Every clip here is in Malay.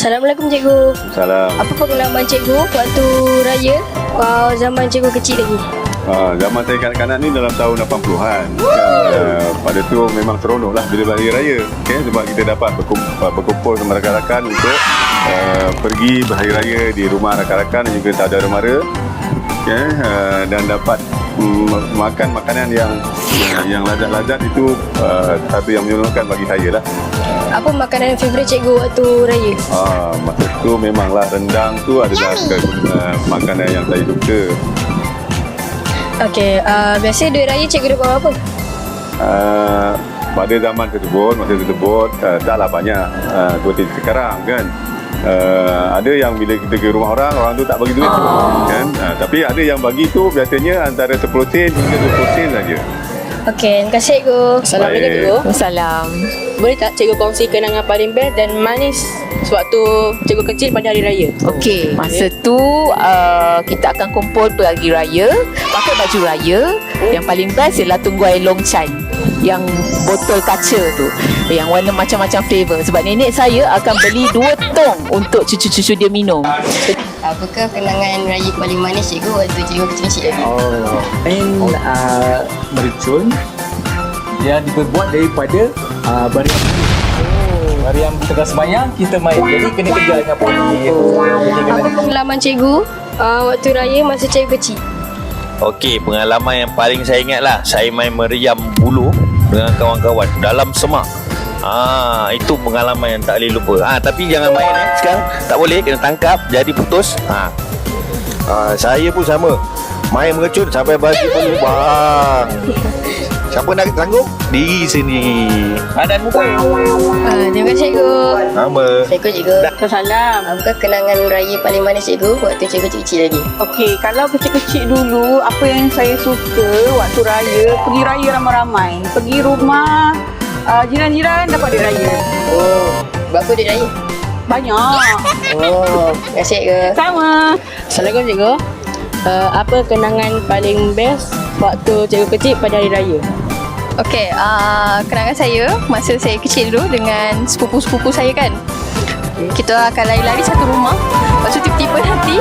Assalamualaikum cikgu. Salam. Apa pengalaman cikgu waktu raya zaman cikgu kecil lagi? Zaman saya kanak-kanak ni dalam tahun 80-an. Pada tu memang seronok lah bila hari raya. Sebab kita dapat berkumpul sama rakan-rakan untuk pergi berhari raya di rumah rakan-rakan dan juga saudara mara. Dan dapat makan makanan yang lazat-lazat itu satu yang menyeronokkan bagi saya lah. Apa makanan favourite cikgu waktu raya? Masa tu memanglah rendang tu adalah makanan yang saya suka. Okey, biasa duit raya cikgu dapat apa? Pada zaman tersebut, masa tersebut taklah banyak seperti sekarang kan. Ada yang bila kita ke rumah orang tu tak bagi duit kan. Tapi ada yang bagi tu biasanya antara 10 sen hingga 20 sen saja. Okey, terima kasih cikgu. Assalamualaikum cikgu. Salam. Boleh tak cikgu kongsi kenangan paling best dan manis sewaktu cikgu kecil pada hari raya? Okey, masa tu kita akan kumpul pergi raya, pakai baju raya. Yang paling best ialah tungguai Longchan yang botol kaca tu, yang warna macam-macam flavor. Sebab nenek saya akan beli 2 tong untuk cucu-cucu dia minum. Apakah kenangan raya paling manis cikgu waktu cikgu kecil-kecil lagi? Mercun yang dibuat daripada bariam. Bariam tengah sembahyang kita main. Jadi kena kerja dengan polis. Apa pengalaman cikgu waktu raya masa cikgu kecil? Okey, pengalaman yang paling saya ingat lah, saya main meriam bulu dengan kawan-kawan dalam semak. Itu pengalaman yang tak boleh lupa. Tapi jangan main sekarang, tak boleh, kena tangkap, jadi putus. Saya pun sama, main mengecut sampai baju pun lubang. Siapa nak sanggup? Diri sini. Badan muka. Terima kasih cikgu. Nama. Assalamualaikum cikgu. Salam. Apakah kenangan raya paling manis cikgu waktu cikgu kecil lagi? Okey, kalau kecil-kecil dulu, apa yang saya suka waktu raya, pergi raya ramai-ramai. Pergi rumah jiran-jiran dapat duit raya. Berapa duit raya? Banyak. Terima kasih cikgu. Sama. Assalamualaikum cikgu. Apa kenangan paling best waktu cikgu kecil pada hari raya? Okey, kenangan saya masa saya kecil dulu dengan sepupu-sepupu saya kan. Kita akan lari-lari satu rumah. Lepas tu tiba-tiba nanti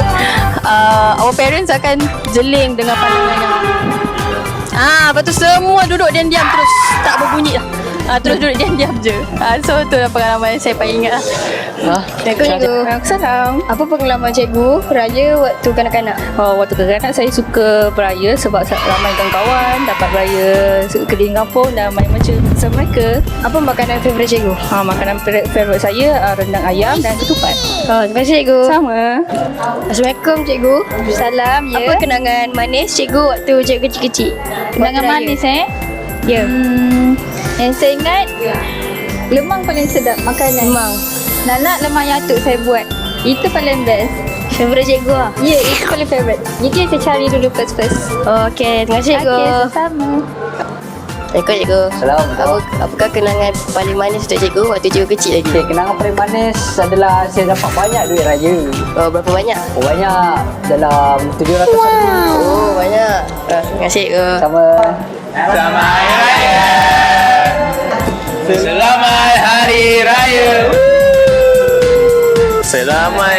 our parents akan jeling dengan pandangan yang lepas tu semua duduk diam-diam terus tak berbunyi lah. Terus duduk diam-diam je. So tu lah pengalaman yang saya paling ingat lah. Assalamualaikum cikgu. Salam. Apa pengalaman cikgu raya waktu kanak-kanak? Waktu kanak-kanak saya suka beraya sebab ramai kawan-kawan, dapat beraya keliling kampung dan main macam bersama mereka. Apa makanan favourite cikgu? Makanan favourite saya rendang ayam dan ketupat. Terima kasih cikgu. Sama. Assalamualaikum cikgu. Salam, ya. Apa kenangan manis cikgu waktu cikgu kecil-kecil? Kenangan manis Ya. Yang saya ingat lemang paling sedap makanan. Memang. Nanak lemang yang atuk saya buat. Itu paling best. Favourite cikgu lah. Ya, itu paling favourite. Jadi saya cari dulu first. Okey, terima kasih cikgu. Okey, sama. Assalamualaikum cikgu. Salam. Apakah kenangan paling manis untuk cikgu waktu cikgu kecil lagi? Okay, kenangan paling manis adalah saya dapat banyak duit raya. Berapa banyak? Banyak, dalam 700 ribu. Banyak. Terima kasih cikgu. Sama. Selamat Hari Raya. Selamat Hari Raya. Selamat